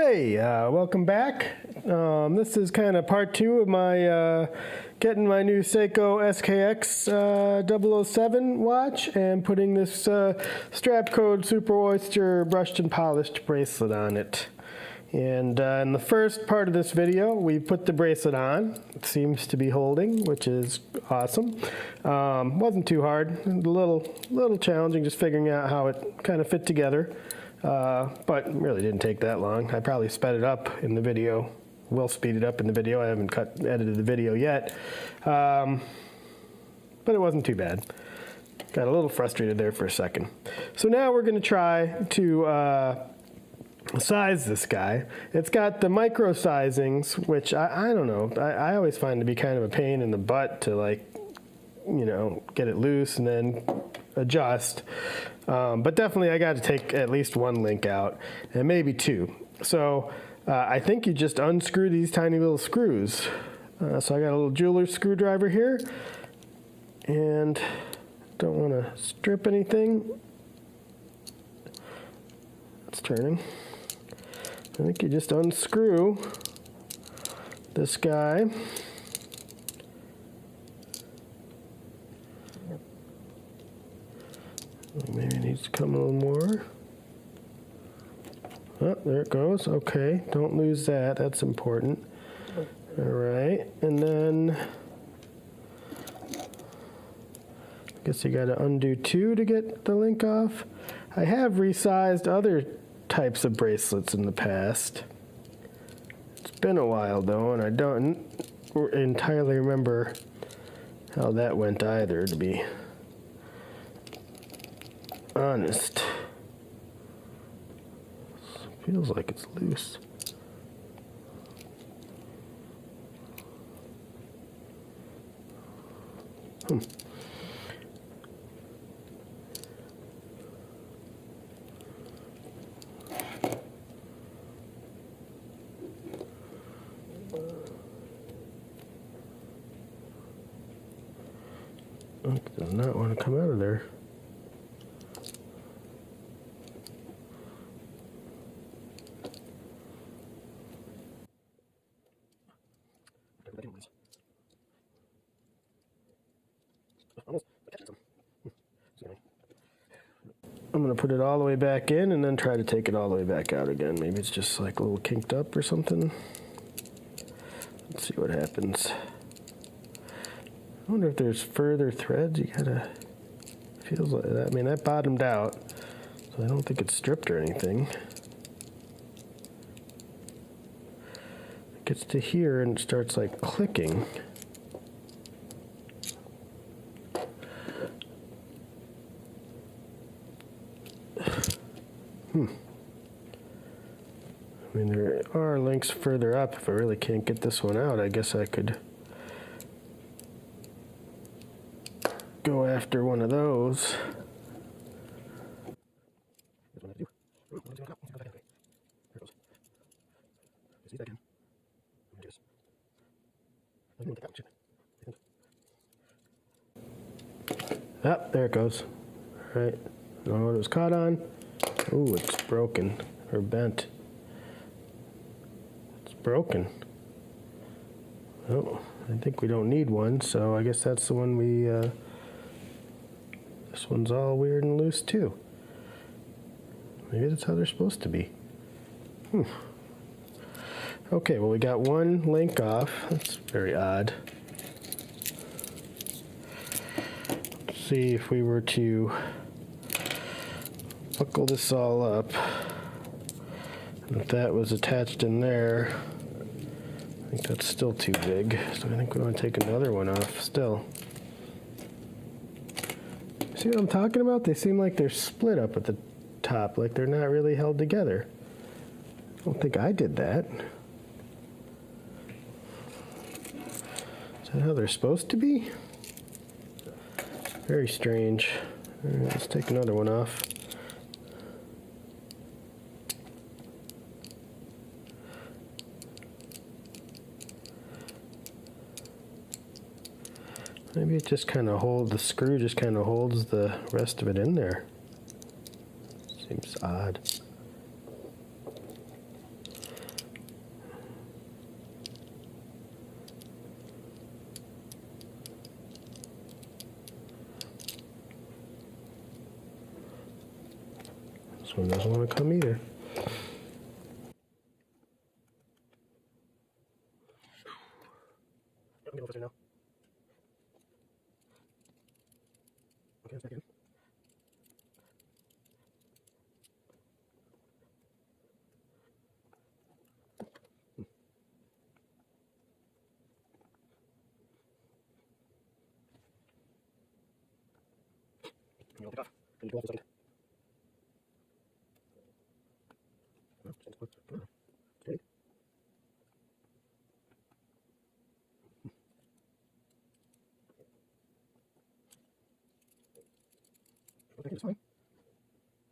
Hey, welcome back. This is kind of part two of my getting my new Seiko SKX007 watch and putting this Strapcode Super Oyster brushed and polished bracelet on it. And in the first part of this video, we put the bracelet on. It seems to be holding, which is awesome. Wasn't too hard, a little challenging, just figuring out how it kind of fit together. But really didn't take that long. I probably sped it up in the video. Will speed it up in the video. I haven't edited the video yet. But it wasn't too bad. Got a little frustrated there for a second. So now we're going to try to size this guy. It's got the micro sizings, which I don't know. I always find to be kind of a pain in the butt to, like, you know, get it loose and then adjust. But definitely I got to take at least one link out and maybe two. So I think you just unscrew these tiny little screws. So I got a little jeweler's screwdriver here and don't want to strip anything. It's turning. I think you just unscrew this guy. Maybe it needs to come a little more. Oh, there it goes. Okay, don't lose that. That's important. All right, and then I guess you got to undo two to get the link off. I have resized other types of bracelets in the past. It's been a while though, and I don't entirely remember how that went either, to be honest. Feels like it's loose. It does not want to come out of there. I'm going to put it all the way back in and then try to take it all the way back out again. Maybe it's just like a little kinked up or something. Let's see what happens. I wonder if there's further threads. You gotta, feels like that. I mean, that bottomed out, so I don't think it's stripped or anything. It gets to here and it starts like clicking. I mean, there are links further up. If I really can't get this one out, I guess I could go after one of those. Ah, there it goes. All right. Know what it was caught on? Ooh, it's broken or bent. It's broken. Oh, I think we don't need one, so I guess that's the one we, this one's all weird and loose too. Maybe that's how they're supposed to be. Okay, well, we got one link off. That's very odd. Let's see if we were to buckle this all up. And if that was attached in there, I think that's still too big. So I think we want to take another one off still. See what I'm talking about? They seem like they're split up at the top, like they're not really held together. I don't think I did that. Is that how they're supposed to be? Very strange. All right, let's take another one off. Maybe it just kind of holds, the screw just kind of holds the rest of it in there. Seems odd. This one doesn't want to come either. Get a little closer now. Okay, let's back in. You'll take off. Can you go off for a second? No, stand close. Come on. Steady. I think it's fine.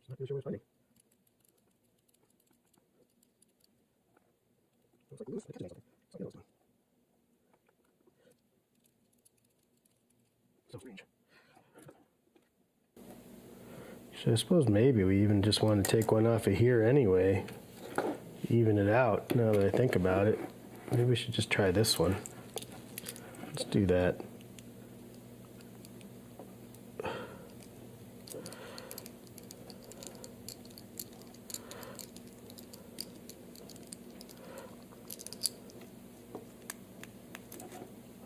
Just not really sure what it's finding. Looks like loose. I catch something. Something else. So strange. So I suppose maybe we even just want to take one off of here anyway. Even it out, now that I think about it. Maybe we should just try this one. Let's do that.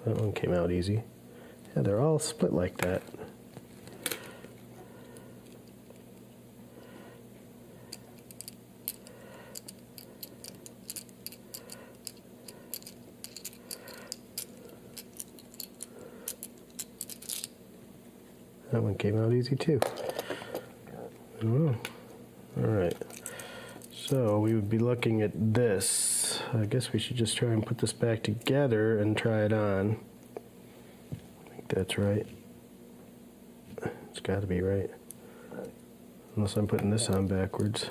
That one came out easy. Yeah, they're all split like that. That one came out easy too. Oh, all right. So we would be looking at this. I guess we should just try and put this back together and try it on. I think that's right. It's got to be right. Unless I'm putting this on backwards.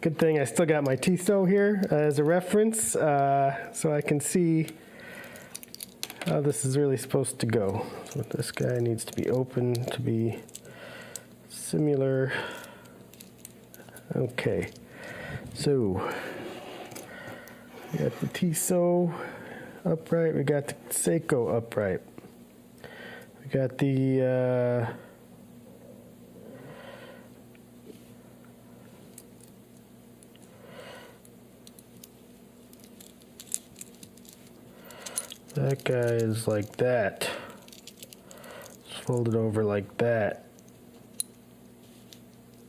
Good thing I still got my Tissot here as a reference, so I can see how this is really supposed to go. So this guy needs to be open to be similar. Okay, so we got the Tissot upright, we got the Seiko upright, we got the that guy is like that. It's folded over like that.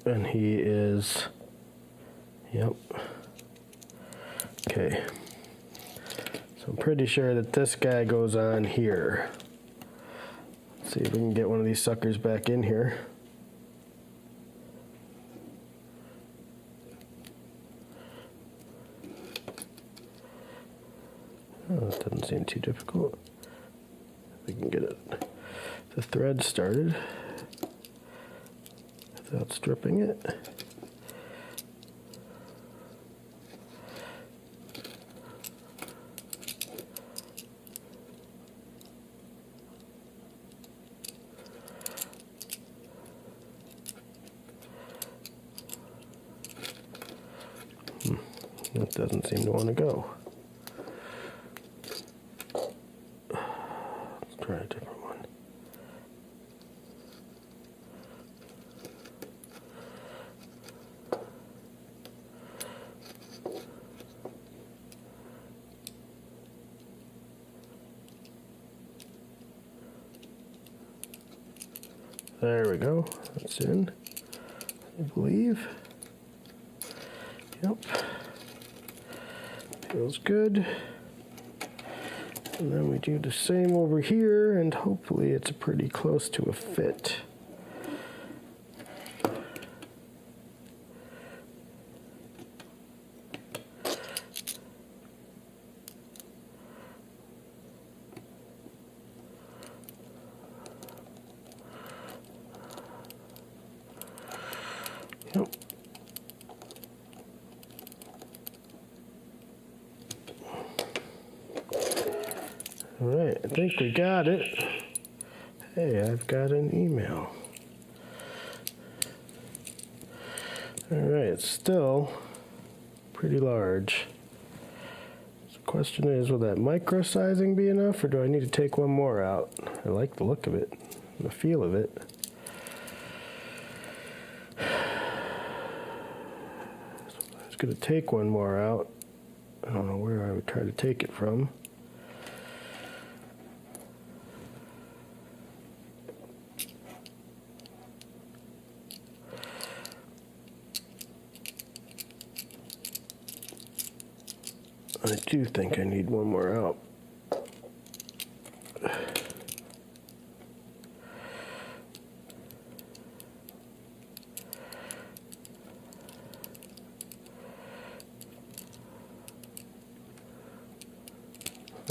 And he is, yep. Okay. So I'm pretty sure that this guy goes on here. Let's see if we can get one of these suckers back in here. Oh, that doesn't seem too difficult. We can get the thread started without stripping it. That doesn't seem to want to go. Try a different one. There we go. That's in, I believe. Yep. Feels good. And then we do the same over here, and hopefully it's pretty close to a fit. Yep. All right, I think we got it. Hey, I've got an email. All right, it's still pretty large. Let's Question is, will that micro sizing be enough, or do I need to take one more out? I like the look of it, the feel of it. I'm just going to take one more out. I don't know where I would try to take it from. I do think I need one more out.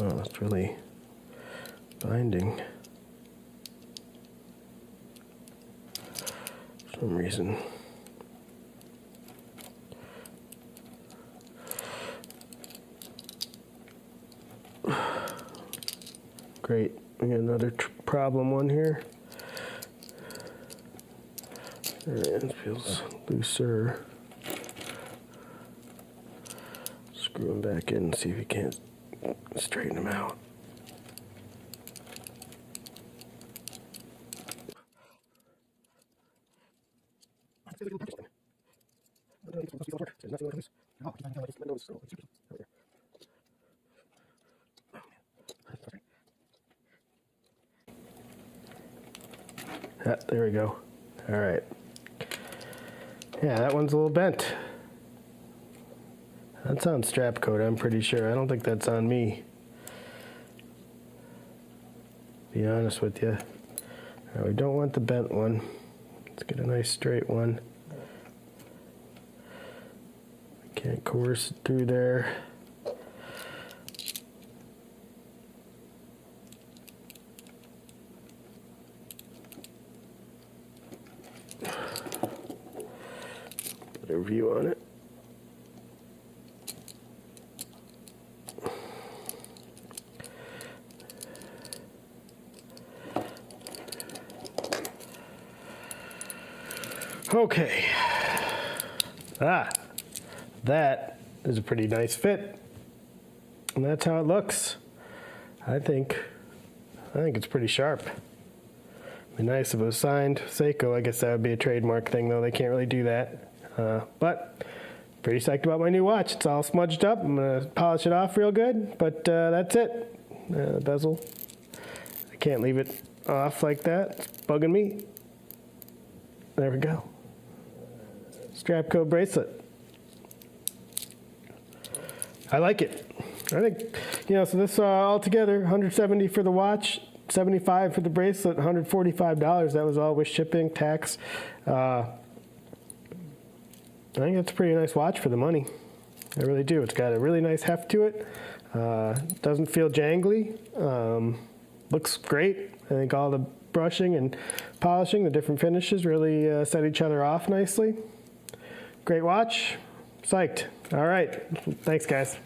Oh, it's really binding for some reason. Great, we got another problem one here. All right, it feels looser. Screw him back in and see if you can't straighten him out. Ah, there we go. All right. Yeah, that one's a little bent. That's on Strapcode, I'm pretty sure. I don't think that's on me. Be honest with you. Now, we don't want the bent one. Let's get a nice straight one. Can't coerce it through there. Better view on it. Okay. That is a pretty nice fit. And that's how it looks. I think it's pretty sharp. It'd be nice if it was signed Seiko. I guess that would be a trademark thing, though. They can't really do that. But pretty psyched about my new watch. It's all smudged up. I'm gonna polish it off real good, but that's it. The bezel. I can't leave it off like that. It's bugging me. There we go. Strapcode bracelet. I like it. I think, so this all together, $170 for the watch, $75 for the bracelet, $145. That was all with shipping, tax. I think that's a pretty nice watch for the money. I really do. It's got a really nice heft to it. Doesn't feel jangly. Looks great. I think all the brushing and polishing, the different finishes really set each other off nicely. Great watch. Psyched. All right. Thanks, guys.